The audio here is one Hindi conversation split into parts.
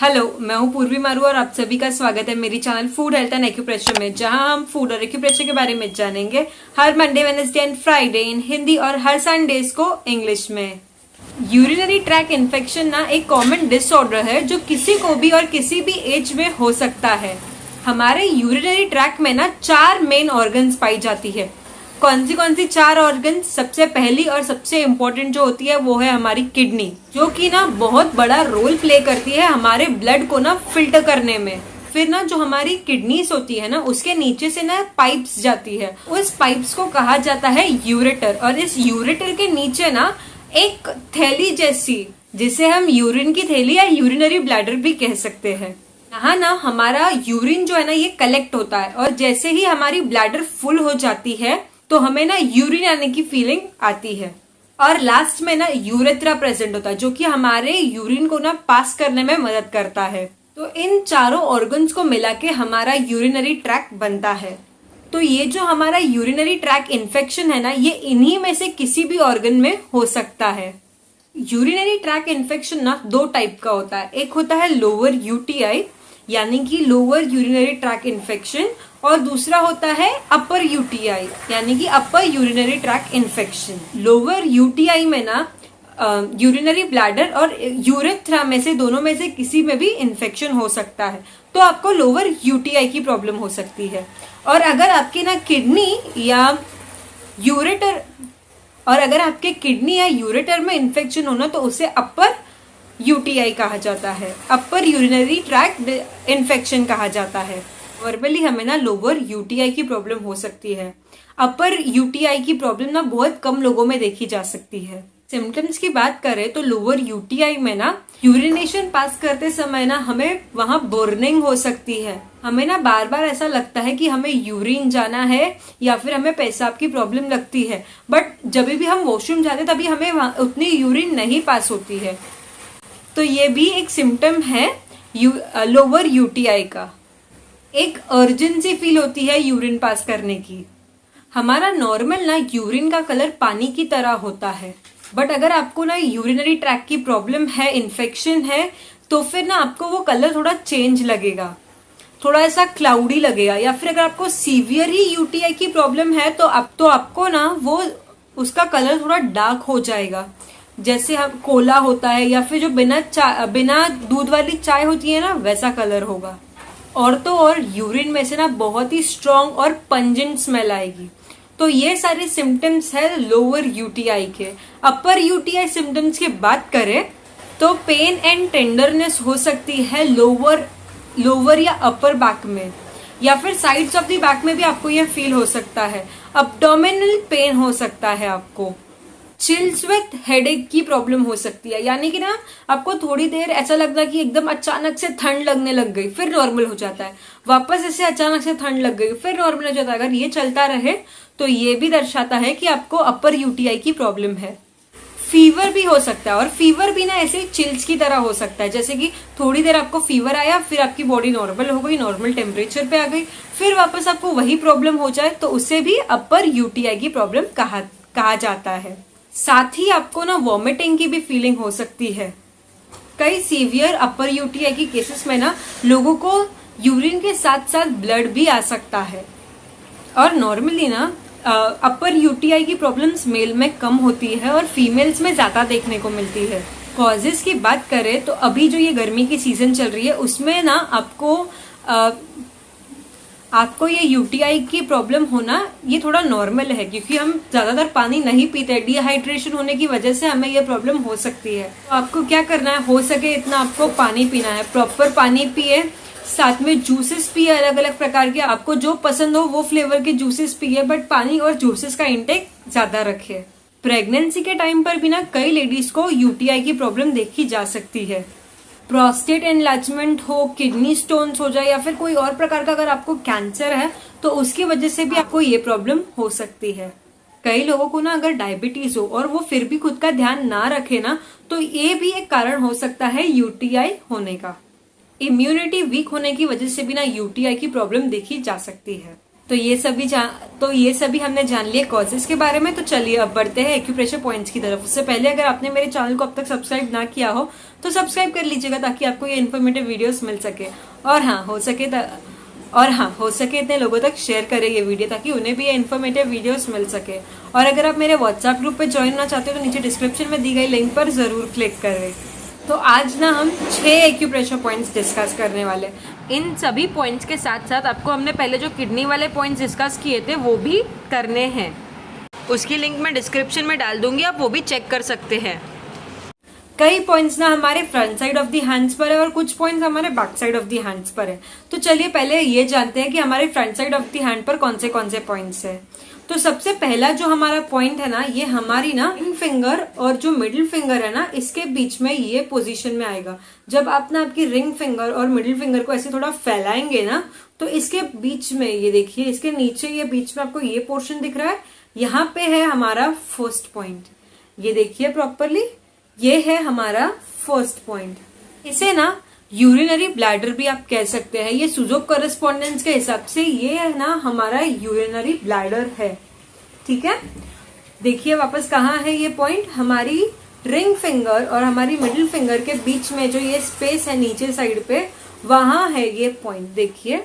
हेलो, मैं हूँ पूर्वी मारू और आप सभी का स्वागत है मेरी channel food health and acupressure में, जहाँ हम फूड और एक्यूप्रेशर के बारे में जानेंगे हर मंडे, वेडनेसडे एंड फ्राइडे इन हिंदी और हर संडेज को इंग्लिश में। यूरिनरी ट्रैक इन्फेक्शन ना एक कॉमन डिसऑर्डर है जो किसी को भी और किसी भी एज में हो सकता है। हमारे यूरिनरी ट्रैक में ना 4 मेन ऑर्गन्स पाई जाती है। कौन सी 4 ऑर्गन? सबसे पहली और सबसे इम्पोर्टेंट जो होती है वो है हमारी किडनी, जो कि ना बहुत बड़ा रोल प्ले करती है हमारे ब्लड को ना फिल्टर करने में। फिर ना जो हमारी किडनीज होती है ना, उसके नीचे से ना पाइप्स जाती है, उस पाइप्स को कहा जाता है यूरेटर। और इस यूरेटर के नीचे ना एक थैली जैसी, जिसे हम यूरिन की थैली या यूरिनरी ब्लैडर भी कह सकते हैं, यहाँ ना हमारा यूरिन जो है ना ये कलेक्ट होता है। और जैसे ही हमारी ब्लैडर फुल हो जाती है तो हमें ना यूरिन आने की फीलिंग आती है। और लास्ट में ना यूरेथ्रा प्रेजेंट होता है, जो कि हमारे यूरिन को ना पास करने में मदद करता है। तो इन चारों ऑर्गन्स को मिला के हमारा यूरिनरी ट्रैक बनता है। तो ये जो हमारा यूरिनरी ट्रैक इन्फेक्शन है ना, ये इन्हीं में से किसी भी ऑर्गन में हो सकता है। यूरिनरी ट्रैक इन्फेक्शन ना 2 टाइप का होता है। एक होता है लोअर यूटीआई, यानी कि लोअर यूरिनरी ट्रैक इन्फेक्शन, और दूसरा होता है अपर यूटीआई, यानी कि upper urinary tract infection. Lower UTI में ना यूरिनरी ब्लैडर और यूरेथ्रा में से दोनों में से किसी में भी इन्फेक्शन हो सकता है, तो आपको लोअर यूटीआई की प्रॉब्लम हो सकती है। और अगर आपकी ना किडनी या यूरेटर में इन्फेक्शन होना, तो उसे अपर यूटीआई कहा जाता है, अपर यूरिनरी ट्रैक इन्फेक्शन कहा जाता है। नॉर्मली हमें ना लोअर यूटीआई की प्रॉब्लम हो सकती है। अपर यूटीआई की प्रॉब्लम ना बहुत कम लोगों में देखी जा सकती है। सिम्टम्स की बात करें तो लोअर यूटीआई में ना यूरिनेशन पास करते समय ना हमें वहां बर्निंग हो सकती है। हमें ना बार बार ऐसा लगता है कि हमें यूरिन जाना है, या फिर हमें पेशाब की प्रॉब्लम लगती है, बट जब भी हम वॉशरूम जाते तभी हमें उतनी यूरिन नहीं पास होती है। तो ये भी एक सिम्टम है लोअर यूटीआई का। एक अर्जेंसी फील होती है यूरिन पास करने की। हमारा नॉर्मल ना यूरिन का कलर पानी की तरह होता है, बट अगर आपको ना यूरिनरी ट्रैक की प्रॉब्लम है, इन्फेक्शन है, तो फिर ना आपको वो कलर थोड़ा चेंज लगेगा, थोड़ा ऐसा क्लाउडी लगेगा। या फिर अगर आपको सीवियर ही यूटीआई की प्रॉब्लम है तो आपको ना वो उसका कलर थोड़ा डार्क हो जाएगा, जैसे हम कोला होता है, या फिर जो बिना दूध वाली चाय होती है ना, वैसा कलर होगा। और तो और यूरिन में से ना बहुत ही स्ट्रॉन्ग और पंजेंट स्मेल आएगी। तो ये सारे सिम्टम्स है लोअर यूटीआई के। अपर यूटीआई सिम्टम्स की बात करें तो पेन एंड टेंडरनेस हो सकती है लोअर या अपर बैक में, या फिर साइड्स ऑफ द बैक में भी आपको ये फील हो सकता है। अब्डोमिनल पेन हो सकता है आपको। चिल्स विथ हेडेक की प्रॉब्लम हो सकती है, यानी कि ना आपको थोड़ी देर ऐसा लगता कि एकदम अचानक से ठंड लगने लग गई, फिर नॉर्मल हो जाता है, वापस ऐसे अचानक से ठंड लग गई, फिर नॉर्मल हो जाता है। अगर ये चलता रहे तो ये भी दर्शाता है कि आपको अपर यूटीआई की प्रॉब्लम है। फीवर भी हो सकता है, और फीवर भी ना ऐसे चिल्स की तरह हो सकता है, जैसे कि थोड़ी देर आपको फीवर आया, फिर आपकी बॉडी नॉर्मल हो गई, नॉर्मल टेम्परेचर पे आ गई, फिर वापस आपको वही प्रॉब्लम हो जाए, तो उसे भी अपर यूटीआई की प्रॉब्लम कहा जाता है। साथ ही आपको ना वॉमिटिंग की भी फीलिंग हो सकती है। कई सीवियर अपर यूटीआई की केसेस में ना लोगों को यूरिन के साथ साथ ब्लड भी आ सकता है। और नॉर्मली ना अपर यूटीआई की प्रॉब्लम्स मेल में कम होती है और फीमेल्स में ज्यादा देखने को मिलती है। कॉजेस की बात करें तो अभी जो ये गर्मी की सीजन चल रही है, उसमें ना आपको ये यूटीआई की प्रॉब्लम होना ये थोड़ा नॉर्मल है, क्योंकि हम ज्यादातर पानी नहीं पीते। डिहाइड्रेशन होने की वजह से हमें ये प्रॉब्लम हो सकती है। तो आपको क्या करना है, हो सके इतना आपको पानी पीना है, प्रॉपर पानी पिए, साथ में जूसेस पिए अलग अलग प्रकार के, आपको जो पसंद हो वो फ्लेवर के जूसेस पिए, बट पानी और जूसेस का इंटेक ज्यादा रखे। प्रेगनेंसी के टाइम पर भी ना कई लेडीज को यूटीआई की प्रॉब्लम देखी जा सकती है। प्रोस्टेट एनलार्जमेंट हो, किडनी स्टोन्स हो जाए, या फिर कोई और प्रकार का अगर आपको कैंसर है, तो उसकी वजह से भी आपको ये प्रॉब्लम हो सकती है। कई लोगों को ना अगर डायबिटीज हो और वो फिर भी खुद का ध्यान ना रखे ना, तो ये भी एक कारण हो सकता है यूटीआई होने का। इम्यूनिटी वीक होने की वजह से भी ना यूटीआई की प्रॉब्लम देखी जा सकती है। तो ये सभी हमने जान लिया कॉजेस के बारे में। तो चलिए अब बढ़ते हैं एक्यूप्रेशर पॉइंट्स की तरफ। उससे पहले अगर आपने मेरे चैनल को अब तक सब्सक्राइब ना किया हो तो सब्सक्राइब कर लीजिएगा ताकि आपको ये इन्फॉर्मेटिव वीडियोस मिल सके। और हाँ हो सके इतने लोगों तक शेयर करें ये वीडियो ताकि उन्हें भी ये इन्फॉर्मेटिव वीडियोस मिल सके। और अगर आप मेरे व्हाट्सएप ग्रुप पे ज्वाइन होना चाहते हो तो नीचे डिस्क्रिप्शन में दी गई लिंक पर जरूर क्लिक करें। तो आज ना हम 6 एक्यूप्रेशर पॉइंट्स डिस्कस करने वाले। इन सभी पॉइंट्स के साथ साथ आपको हमने पहले जो किडनी वाले पॉइंट्स डिस्कस किए थे वो भी करने हैं। उसकी लिंक मैं डिस्क्रिप्शन में डाल दूंगी, आप वो भी चेक कर सकते हैं। कई पॉइंट्स ना हमारे front side of the hands पर है और कुछ पॉइंट्स हमारे back side of the hands पर है। तो चलिए पहले ये जानते हैं कि हमारे front side of the hand पर कौन से पॉइंट्स है। तो सबसे पहला जो हमारा पॉइंट है ना, ये हमारी ना रिंग फिंगर और जो मिडिल फिंगर है ना, इसके बीच में ये पोजीशन में आएगा। जब आप ना आपकी रिंग फिंगर और मिडिल फिंगर को ऐसे थोड़ा फैलाएंगे ना, तो इसके बीच में ये देखिए, इसके नीचे ये बीच में आपको ये पोर्शन दिख रहा है, यहाँ पे है हमारा फर्स्ट पॉइंट। ये देखिए प्रॉपरली, ये है हमारा फर्स्ट पॉइंट। इसे ना यूरिनरी ब्लैडर भी आप कह सकते हैं। ये सुजो कॉरेस्पॉन्डेंस के हिसाब से ये है ना हमारा यूरिनरी ब्लैडर है। ठीक है, देखिए वापस कहाँ है ये पॉइंट, हमारी रिंग फिंगर और हमारी मिडिल फिंगर के बीच में जो ये स्पेस है नीचे साइड पे, वहां है ये पॉइंट, देखिए।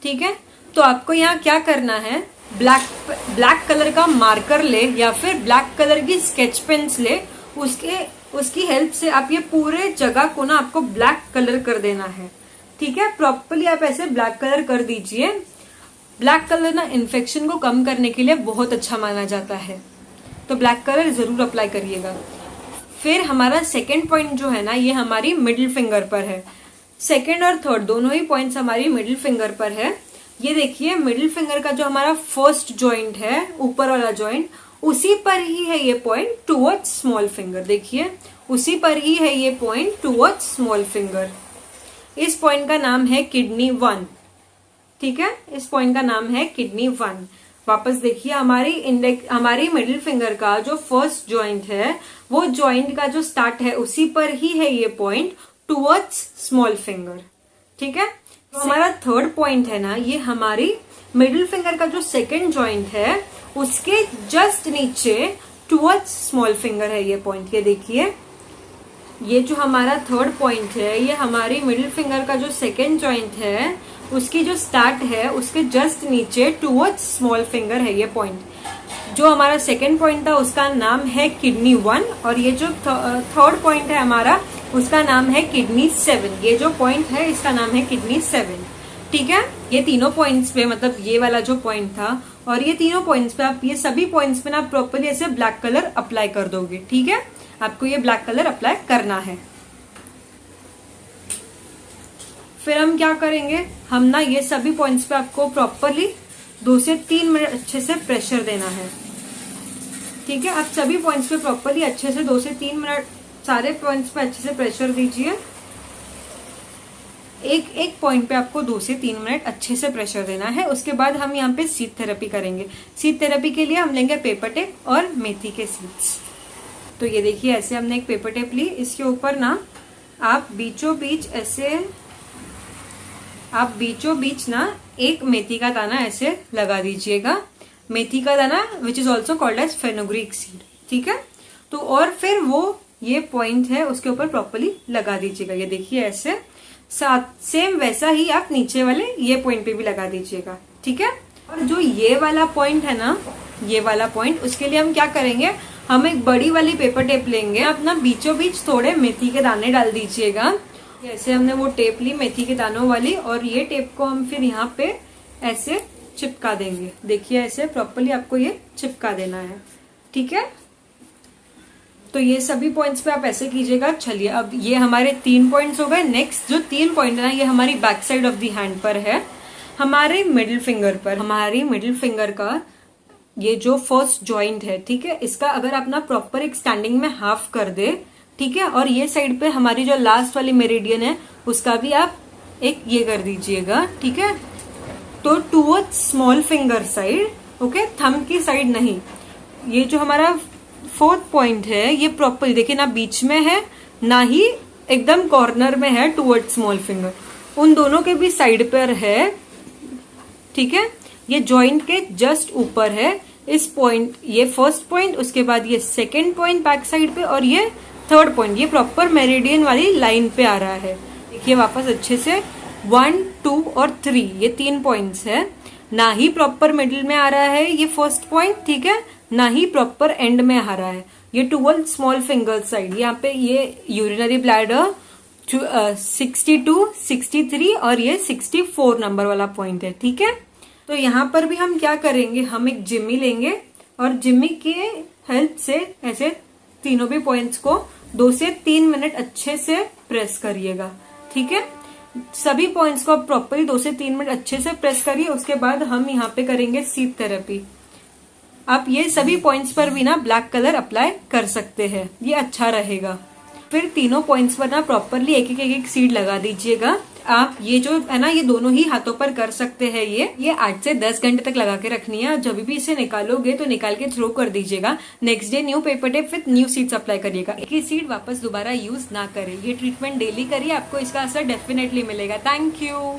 ठीक है, तो आपको यहाँ क्या करना है, ब्लैक कलर का मार्कर ले या फिर ब्लैक कलर की स्केच पेन्स ले, उसकी हेल्प से आप ये पूरे जगह को ना आपको ब्लैक कलर कर देना है। ठीक है, प्रॉपरली आप ऐसे ब्लैक कलर कर दीजिए। ब्लैक कलर ना इन्फेक्शन को कम करने के लिए बहुत अच्छा माना जाता है, तो ब्लैक कलर जरूर अप्लाई करिएगा। फिर हमारा सेकेंड पॉइंट जो है ना, ये हमारी मिडिल फिंगर पर है। सेकेंड और थर्ड दोनों ही पॉइंट्स हमारी मिडिल फिंगर पर है। ये देखिए, मिडिल फिंगर का जो हमारा फर्स्ट जॉइंट है, ऊपर वाला जॉइंट, उसी पर ही है ये पॉइंट टुवर्ड्स स्मॉल फिंगर। देखिए, उसी पर ही है ये पॉइंट टुवर्ड्स स्मॉल फिंगर। इस पॉइंट का नाम है किडनी 1। ठीक है, इस पॉइंट का नाम है किडनी 1। वापस देखिए, हमारी मिडिल फिंगर का जो फर्स्ट जॉइंट है, वो जॉइंट का जो स्टार्ट है उसी पर ही है ये पॉइंट टुवर्ड्स स्मॉल फिंगर। ठीक है, तो हमारा थर्ड पॉइंट है ना, ये हमारी मिडिल फिंगर का जो सेकेंड जॉइंट है उसके जस्ट नीचे टुवर्ड्स स्मॉल फिंगर है ये पॉइंट। ये देखिए, ये जो हमारा थर्ड पॉइंट है, ये हमारी मिडिल फिंगर का जो सेकेंड जॉइंट है उसकी जो स्टार्ट है उसके जस्ट नीचे टुवर्ड्स स्मॉल फिंगर है ये पॉइंट। जो हमारा सेकेंड पॉइंट था उसका नाम है किडनी 1 और ये जो थर्ड पॉइंट है हमारा, उसका नाम है किडनी 7। ये जो पॉइंट है इसका नाम है किडनी 7। ठीक है, ये तीनों पॉइंट्स पे, मतलब ये वाला जो पॉइंट था और ये तीनों पॉइंट्स पे, आप ये सभी पॉइंट्स पे ना प्रॉपर्ली ऐसे ब्लैक कलर अप्लाई कर दोगे। ठीक है, आपको ये ब्लैक कलर अप्लाई करना है। फिर हम क्या करेंगे, हम ना ये सभी पॉइंट्स पे आपको प्रॉपर्ली 2 से 3 मिनट अच्छे से प्रेशर देना है। ठीक है, आप सभी पॉइंट्स पे प्रॉपर्ली अच्छे से 2 से 3 मिनट सारे पॉइंट्स पे अच्छे से प्रेशर दीजिए। एक पॉइंट पे आपको 2 से 3 मिनट अच्छे से प्रेशर देना है। उसके बाद हम यहाँ पे सीड थेरेपी करेंगे। सीड थेरेपी के लिए हम लेंगे पेपर टेप और मेथी के सीड्स। तो ये देखिए, ऐसे हमने एक पेपर टेप ली, इसके ऊपर ना आप बीचों बीच ना एक मेथी का दाना ऐसे लगा दीजिएगा। मेथी का दाना which is also called as fenugreek seed. ठीक है, तो और फिर वो ये पॉइंट है उसके ऊपर प्रॉपर्ली लगा दीजिएगा। ये देखिए, ऐसे सेम वैसा ही आप नीचे वाले ये पॉइंट पे भी लगा दीजिएगा। ठीक है, और जो ये वाला पॉइंट है ना, ये वाला पॉइंट, उसके लिए हम क्या करेंगे, हम एक बड़ी वाली पेपर टेप लेंगे। अपना बीचों बीच थोड़े मेथी के दाने डाल दीजिएगा। जैसे हमने वो टेप ली मेथी के दानों वाली, और ये टेप को हम फिर यहाँ पे ऐसे चिपका देंगे। देखिए, ऐसे प्रॉपर्ली आपको ये चिपका देना है। ठीक है, तो ये सभी पॉइंट्स पे आप ऐसे कीजिएगा। चलिए, अब ये हमारे 3 पॉइंट्स हो गए। नेक्स्ट जो 3 पॉइंट है ना, ये हमारी back side of the hand पर है, हमारे मिडिल फिंगर पर। हमारी मिडिल फिंगर का ये जो फर्स्ट जॉइंट है, ठीक है, इसका अगर आप ना प्रॉपर एक स्टैंडिंग में हाफ कर दे, ठीक है, और ये साइड पे हमारी जो लास्ट वाली मेरिडियन है उसका भी आप एक ये कर दीजिएगा। ठीक है, तो towards small finger side, okay, thumb की साइड नहीं। ये जो हमारा 4th पॉइंट है, ये प्रॉपर देखिए ना बीच में है ना ही एकदम कॉर्नर में है टुवर्ड्स स्मॉल फिंगर, उन दोनों के भी साइड पर है। ठीक है, ये जॉइंट के जस्ट ऊपर है। इस पॉइंट, ये फर्स्ट पॉइंट, उसके बाद ये सेकेंड पॉइंट बैक साइड पे, और ये थर्ड पॉइंट, ये प्रॉपर मेरिडियन वाली लाइन पे आ रहा है। देखिए वापस अच्छे से 1, 2 और 3 ये 3 पॉइंट्स है। ना ही प्रॉपर मिडिल में आ रहा है ये फर्स्ट पॉइंट, ठीक है, ना ही प्रॉपर एंड में आ रहा है। ये 12 स्मॉल फिंगर साइड, यहाँ पे ये यूरिनरी ब्लैडर 62, 63 और ये 64 नंबर वाला पॉइंट है, ठीक है। तो यहाँ पर भी हम क्या करेंगे, हम एक जिम्मी लेंगे और जिम्मी के हेल्प से ऐसे तीनों भी पॉइंट्स को 2 से 3 मिनट अच्छे से प्रेस करिएगा, ठीक है। सभी पॉइंट्स को आप प्रॉपरली 2 से 3 मिनट अच्छे से प्रेस करिए। उसके बाद हम यहाँ पे करेंगे सीट थेरेपी। आप ये सभी पॉइंट्स पर भी ना ब्लैक कलर अप्लाई कर सकते हैं, ये अच्छा रहेगा। फिर तीनों पॉइंट्स पर ना प्रॉपरली एक सीड लगा दीजिएगा। आप ये जो है ना, ये दोनों ही हाथों पर कर सकते हैं। ये 8 से 10 घंटे तक लगा के रखनी है। जब भी इसे निकालोगे तो निकाल के थ्रो कर दीजिएगा। Next day new paper tape with new seeds apply करिएगा। एक ही सीड वापस दोबारा यूज ना करें। ये ट्रीटमेंट डेली करिए, आपको इसका असर डेफिनेटली मिलेगा। Thank you.